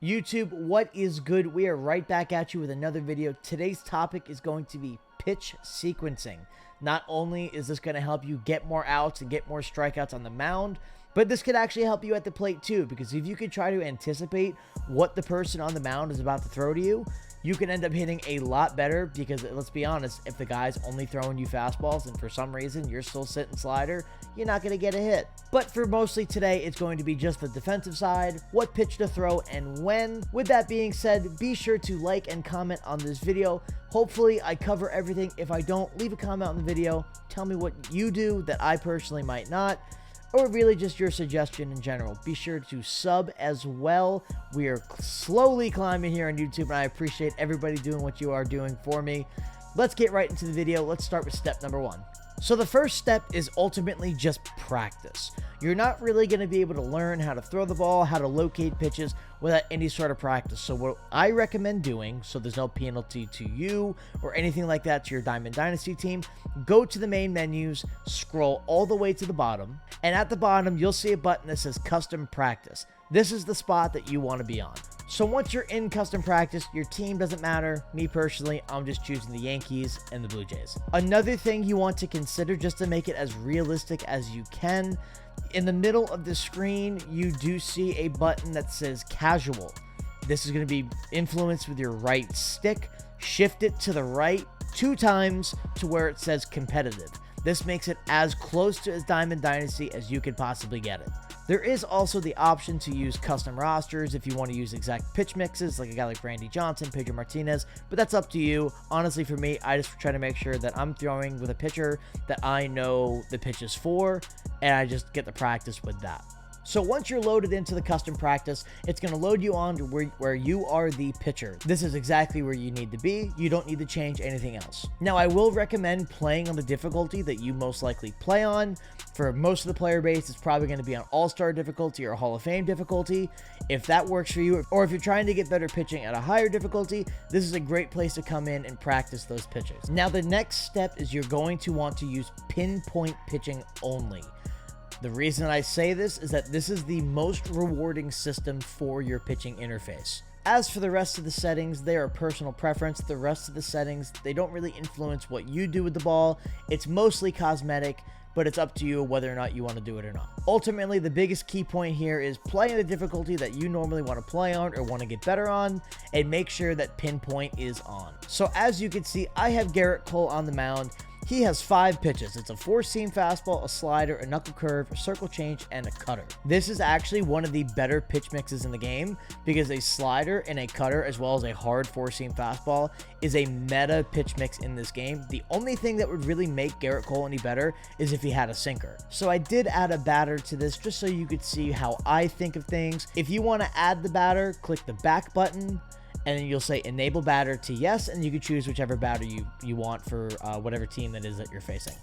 YouTube, what is good? We are right back at you with another video. Today's topic is going to be pitch sequencing. Not only is this going to help you get more outs and get more strikeouts on the mound, but this could actually help you at the plate too, because if you can try to anticipate what the person on the mound is about to throw to you, you can end up hitting a lot better, because let's be honest, if the guy's only throwing you fastballs and for some reason you're still sitting slider, you're not going to get a hit. But for mostly today, it's going to be just the defensive side, what pitch to throw and when. With that being said, be sure to like and comment on this video. Hopefully I cover everything. If I don't, leave a comment on the video. Tell me what you do that I personally might not, or really just your suggestion in general. Be sure to sub as well. We are slowly climbing here on YouTube, and I appreciate everybody doing what you are doing for me. Let's get right into the video. Let's start with step number 1. So the first step is ultimately just practice. You're not really going to be able to learn how to throw the ball, how to locate pitches without any sort of practice. So what I recommend doing, so there's no penalty to you or anything like that to your Diamond Dynasty team, go to the main menus, scroll all the way to the bottom, and at the bottom you'll see a button that says Custom Practice. This is the spot that you want to be on. So once you're in custom practice, your team doesn't matter. Me personally, I'm just choosing the Yankees and the Blue Jays. Another thing you want to consider, just to make it as realistic as you can, in the middle of the screen, you do see a button that says Casual. This is going to be influenced with your right stick. Shift it to the right 2 times to where it says Competitive. This makes it as close to as Diamond Dynasty as you could possibly get it. There is also the option to use custom rosters if you want to use exact pitch mixes, like a guy like Randy Johnson, Pedro Martinez, but that's up to you. Honestly, for me, I just try to make sure that I'm throwing with a pitcher that I know the pitch is for, and I just get the practice with that. So once you're loaded into the custom practice, it's going to load you on to where you are the pitcher. This is exactly where you need to be. You don't need to change anything else. Now, I will recommend playing on the difficulty that you most likely play on. For most of the player base, it's probably going to be on All-Star difficulty or Hall of Fame difficulty. If that works for you, or if you're trying to get better pitching at a higher difficulty, this is a great place to come in and practice those pitches. Now, the next step is you're going to want to use pinpoint pitching only. The reason I say this is that this is the most rewarding system for your pitching interface. As for the rest of the settings, they are personal preference. The rest of the settings, they don't really influence what you do with the ball. It's mostly cosmetic, but it's up to you whether or not you want to do it or not. Ultimately, the biggest key point here is play the difficulty that you normally want to play on or want to get better on, and make sure that pinpoint is on. So as you can see, I have Garrett Cole on the mound. He has 5 pitches. It's a 4-seam fastball, a slider, a knuckle curve, a circle change, and a cutter. This is actually one of the better pitch mixes in the game, because a slider and a cutter, as well as a hard 4-seam fastball, is a meta pitch mix in this game. The only thing that would really make Garrett Cole any better is if he had a sinker. So I did add a batter to this just so you could see how I think of things. If you want to add the batter, click the back button, and then you'll say enable batter to yes, and you can choose whichever batter you want for whatever team that is that you're facing.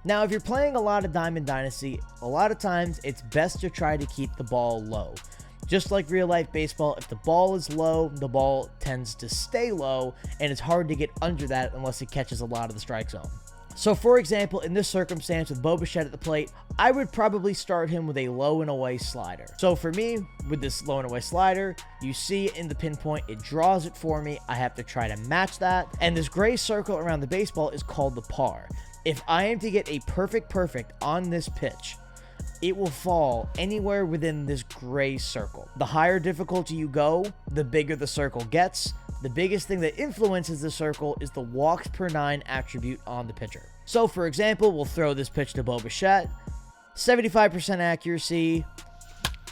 Now, if you're playing a lot of Diamond Dynasty, a lot of times it's best to try to keep the ball low. Just like real life baseball, if the ball is low, the ball tends to stay low, and it's hard to get under that unless it catches a lot of the strike zone. So for example, in this circumstance with Bo Bichette at the plate, I would probably start him with a low and away slider. So for me, with this low and away slider, you see in the pinpoint, it draws it for me. I have to try to match that. And this gray circle around the baseball is called the par. If I am to get a perfect on this pitch, it will fall anywhere within this gray circle. The higher difficulty you go, the bigger the circle gets. The biggest thing that influences the circle is the walks per 9 attribute on the pitcher. So for example, we'll throw this pitch to Bo Bichette, 75% accuracy,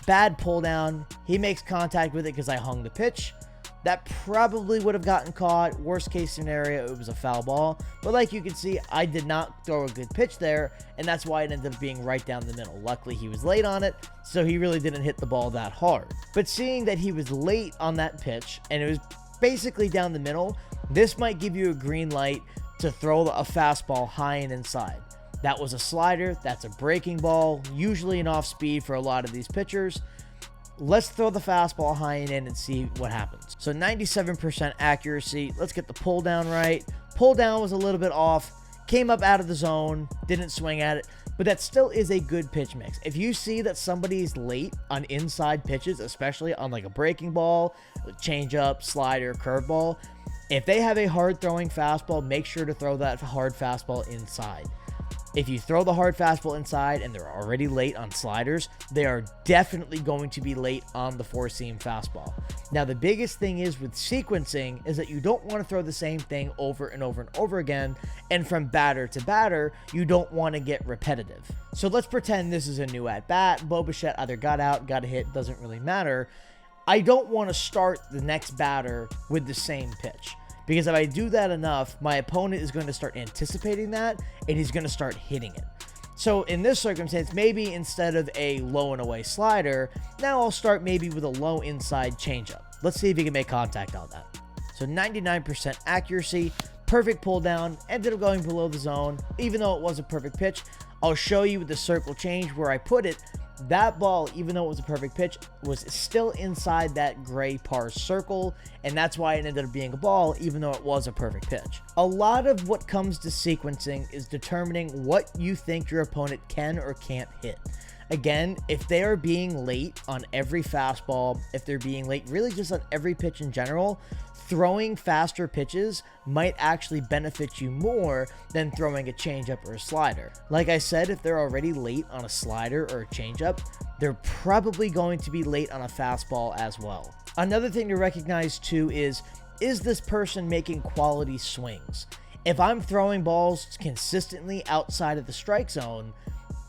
bad pull down. He makes contact with it because I hung the pitch. That probably would have gotten caught. Worst case scenario, it was a foul ball. But like you can see, I did not throw a good pitch there, and that's why it ended up being right down the middle. Luckily, he was late on it, so he really didn't hit the ball that hard. But seeing that he was late on that pitch, and it was basically down the middle, this might give you a green light to throw a fastball high and inside. That was a slider. That's a breaking ball, usually an off speed for a lot of these pitchers. Let's throw the fastball high and in and see what happens. So 97% accuracy. Let's get the pull down right. Pull down was a little bit off. Came up out of the zone. Didn't swing at it. but that still is a good pitch mix. If you see that somebody's late on inside pitches, especially on like a breaking ball, changeup, slider, curveball, if they have a hard throwing fastball, make sure to throw that hard fastball inside. If you throw the hard fastball inside and they're already late on sliders, they are definitely going to be late on the four-seam fastball. Now, the biggest thing is with sequencing is that you don't want to throw the same thing over and over and over again, and from batter to batter, you don't want to get repetitive. So let's pretend this is a new at-bat. Bo Bichette either got out, got a hit, doesn't really matter. I don't want to start the next batter with the same pitch. Because if I do that enough, my opponent is going to start anticipating that, and he's going to start hitting it. So in this circumstance, maybe instead of a low and away slider, now I'll start maybe with a low inside changeup. Let's see if he can make contact on that. So 99% accuracy, perfect pull down, ended up going below the zone. Even though it was a perfect pitch, I'll show you with the circle change where I put it. That ball, even though it was a perfect pitch, was still inside that gray par circle, and that's why it ended up being a ball, even though it was a perfect pitch. A lot of what comes to sequencing is determining what you think your opponent can or can't hit. Again, if they are being late on every fastball, if they're being late really just on every pitch in general, throwing faster pitches might actually benefit you more than throwing a changeup or a slider. Like I said, if they're already late on a slider or a changeup, they're probably going to be late on a fastball as well. Another thing to recognize too is this person making quality swings? If I'm throwing balls consistently outside of the strike zone,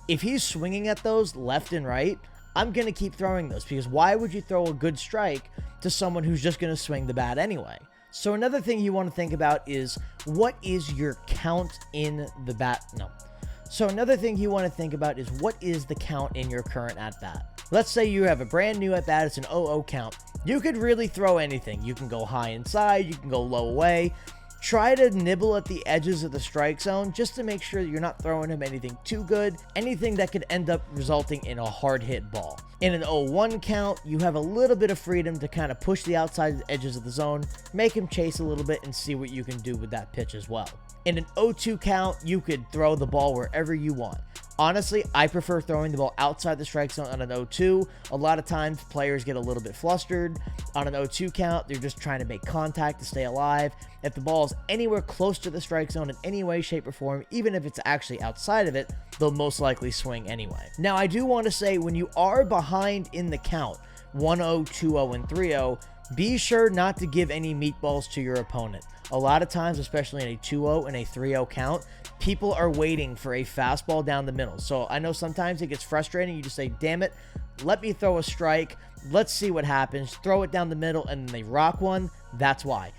if he's swinging at those left and right, I'm going to keep throwing those, because why would you throw a good strike to someone who's just going to swing the bat anyway? So another thing you want to think about is, what is your count in the bat? So another thing you want to think about is, what is the count in your current at-bat? Let's say you have a brand new at-bat, it's an 0-0 count. You could really throw anything. You can go high inside, you can go low away. Try to nibble at the edges of the strike zone just to make sure that you're not throwing him anything too good, anything that could end up resulting in a hard hit ball. In an 0-1 count, you have a little bit of freedom to kind of push the outside edges of the zone, make him chase a little bit, and see what you can do with that pitch as well. In an 0-2 count, you could throw the ball wherever you want. Honestly, I prefer throwing the ball outside the strike zone on an 0-2. A lot of times, players get a little bit flustered. On an 0-2 count, they're just trying to make contact to stay alive. If the ball is anywhere close to the strike zone in any way, shape, or form, even if it's actually outside of it, they'll most likely swing anyway. Now, I do want to say, when you are behind in the count, 1-0, 2-0, and 3-0, be sure not to give any meatballs to your opponent. A lot of times, especially in a 2-0 and a 3-0 count, people are waiting for a fastball down the middle. So I know sometimes it gets frustrating. You just say, damn it, let me throw a strike. Let's see what happens. Throw it down the middle, and then they rock one. That's why.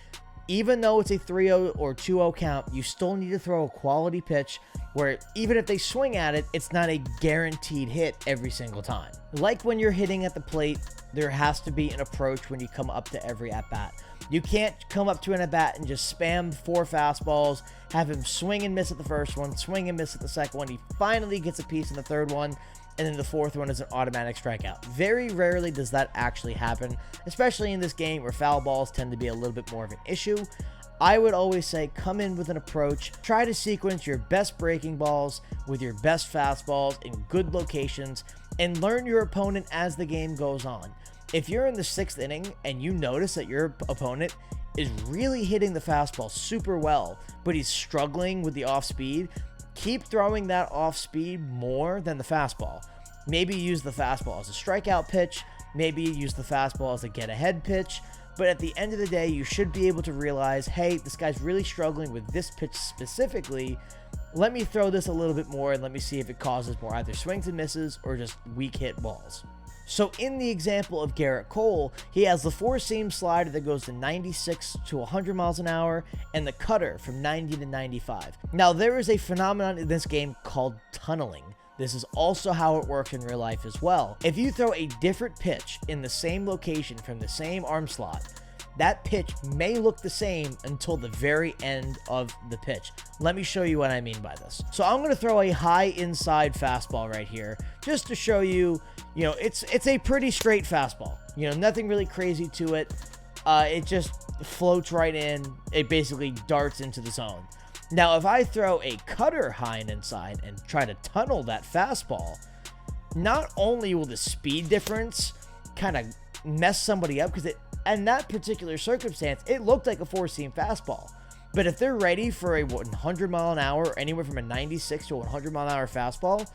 Even though it's a 3-0 or 2-0 count, you still need to throw a quality pitch where even if they swing at it, it's not a guaranteed hit every single time. Like when you're hitting at the plate, there has to be an approach when you come up to every at-bat. You can't come up to an at-bat and just spam 4 fastballs, have him swing and miss at the first one, swing and miss at the second one. He finally gets a piece in the third one, and then the fourth one is an automatic strikeout. Very rarely does that actually happen, especially in this game where foul balls tend to be a little bit more of an issue. I would always say, come in with an approach. Try to sequence your best breaking balls with your best fastballs in good locations, and learn your opponent as the game goes on. If you're in the 6th inning and you notice that your opponent is really hitting the fastball super well, but he's struggling with the off speed, keep throwing that off speed more than the fastball. Maybe use the fastball as a strikeout pitch. Maybe use the fastball as a get ahead pitch. But at the end of the day, you should be able to realize, hey, this guy's really struggling with this pitch specifically. Let me throw this a little bit more, and let me see if it causes more either swings and misses or just weak hit balls. So in the example of Garrett Cole, he has the 4-seam slider that goes to 96 to 100 miles an hour and the cutter from 90 to 95. Now, there is a phenomenon in this game called tunneling. This is also how it works in real life as well. If you throw a different pitch in the same location from the same arm slot, that pitch may look the same until the very end of the pitch. Let me show you what I mean by this. So I'm going to throw a high inside fastball right here just to show you, it's a pretty straight fastball. Nothing really crazy to it. It just floats right in. It basically darts into the zone. Now, if I throw a cutter high and inside and try to tunnel that fastball, not only will the speed difference kind of mess somebody up, because in that particular circumstance, it looked like a four-seam fastball. But if they're ready for a 100 mile an hour, anywhere from a 96 to a 100 mile an hour fastball,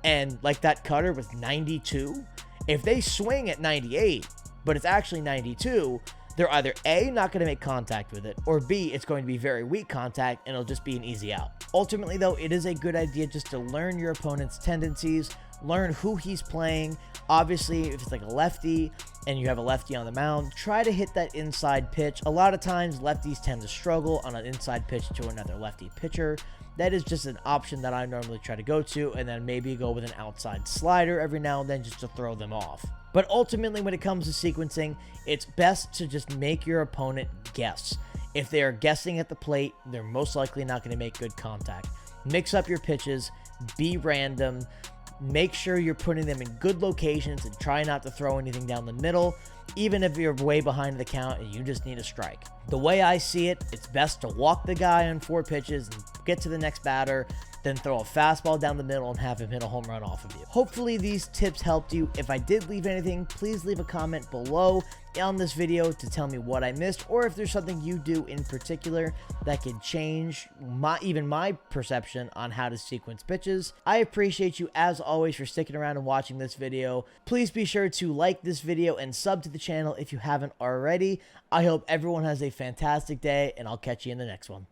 and like that cutter was 92, if they swing at 98, but it's actually 92, they're either A, not going to make contact with it, or B, it's going to be very weak contact and it'll just be an easy out. Ultimately, though, it is a good idea just to learn your opponent's tendencies, learn who he's playing. Obviously, if it's like a lefty and you have a lefty on the mound, try to hit that inside pitch. A lot of times, lefties tend to struggle on an inside pitch to another lefty pitcher. That is just an option that I normally try to go to, and then maybe go with an outside slider every now and then just to throw them off. But ultimately, when it comes to sequencing, it's best to just make your opponent guess. If they are guessing at the plate, they're most likely not going to make good contact. Mix up your pitches, be random, make sure you're putting them in good locations, and try not to throw anything down the middle, even if you're way behind the count and you just need a strike. The way I see it, it's best to walk the guy on 4 pitches and get to the next batter, then throw a fastball down the middle and have him hit a home run off of you. Hopefully these tips helped you. If I did leave anything, please leave a comment below on this video to tell me what I missed, or if there's something you do in particular that could change even my perception on how to sequence pitches. I appreciate you as always for sticking around and watching this video. Please be sure to like this video and sub to the channel if you haven't already. I hope everyone has a fantastic day, and I'll catch you in the next one.